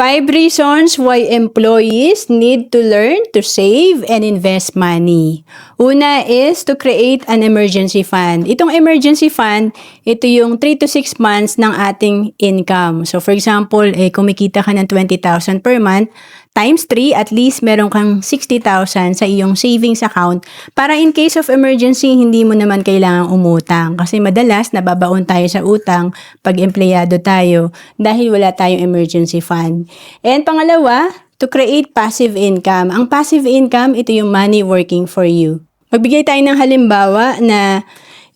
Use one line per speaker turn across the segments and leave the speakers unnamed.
5 reasons why employees need to learn to save and invest money. Una is to create an emergency fund. Itong emergency fund, ito yung 3 to 6 months ng ating income. So for example, kumikita ka ng 20,000 per month, times 3, at least meron kang 60,000 sa iyong savings account para in case of emergency, hindi mo naman kailangang umutang. Kasi madalas, nababaon tayo sa utang pag empleyado tayo dahil wala tayong emergency fund. And pangalawa, to create passive income. Ang passive income, ito yung money working for you. Magbigay tayo ng halimbawa na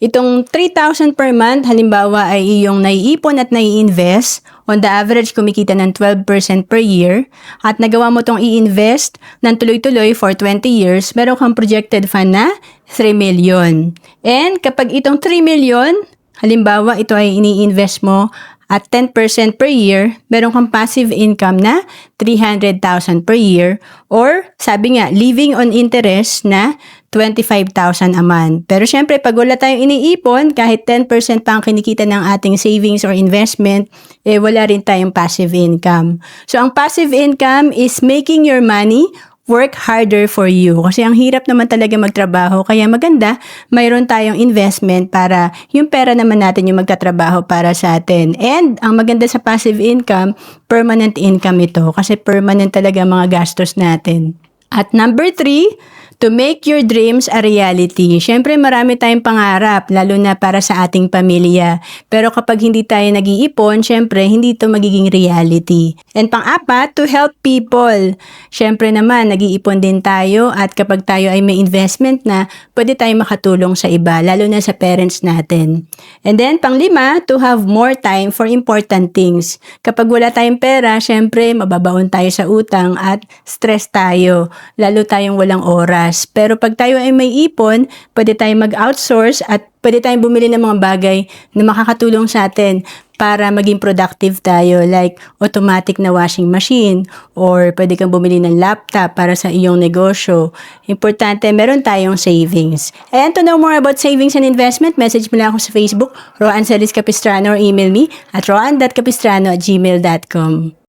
itong 3,000 per month, halimbawa ay iyong naiipon at nai-invest. On the average, kumikita ng 12% per year. At nagawa mo itong i-invest ng tuloy-tuloy for 20 years, meron kang projected fund na 3 million. And kapag itong 3 million, halimbawa ito ay ini-invest mo at 10% per year, meron kang passive income na 300,000 per year, or sabi nga, living on interest na 25,000 a month. Pero syempre, pag wala tayong iniipon, kahit 10% pa ang kinikita ng ating savings or investment, wala rin tayong passive income. So, ang passive income is making your money work harder for you. Kasi ang hirap naman talaga magtrabaho. Kaya maganda, mayroon tayong investment para yung pera naman natin yung magtatrabaho para sa atin. And ang maganda sa passive income, permanent income ito. Kasi permanent talaga mga gastos natin. At number 3, to make your dreams a reality. Siyempre marami tayong pangarap, lalo na para sa ating pamilya. Pero kapag hindi tayo nag-iipon, siyempre hindi ito magiging reality. And pang-apat, to help people. Siyempre naman, nag-iipon din tayo at kapag tayo ay may investment na, pwede tayong makatulong sa iba, lalo na sa parents natin. And then, pang-5, to have more time for important things. Kapag wala tayong pera, siyempre mababaon tayo sa utang at stress tayo, lalo tayong walang oras. Pero pag tayo ay may ipon, pwede tayong mag-outsource at pwede tayong bumili ng mga bagay na makakatulong sa atin para maging productive tayo, like automatic na washing machine, or pwede kang bumili ng laptop para sa iyong negosyo. Importante, meron tayong savings. And to know more about savings and investment, message mo lang ako sa Facebook, Roan Celis Capistrano, or email me at roan.capistrano@gmail.com.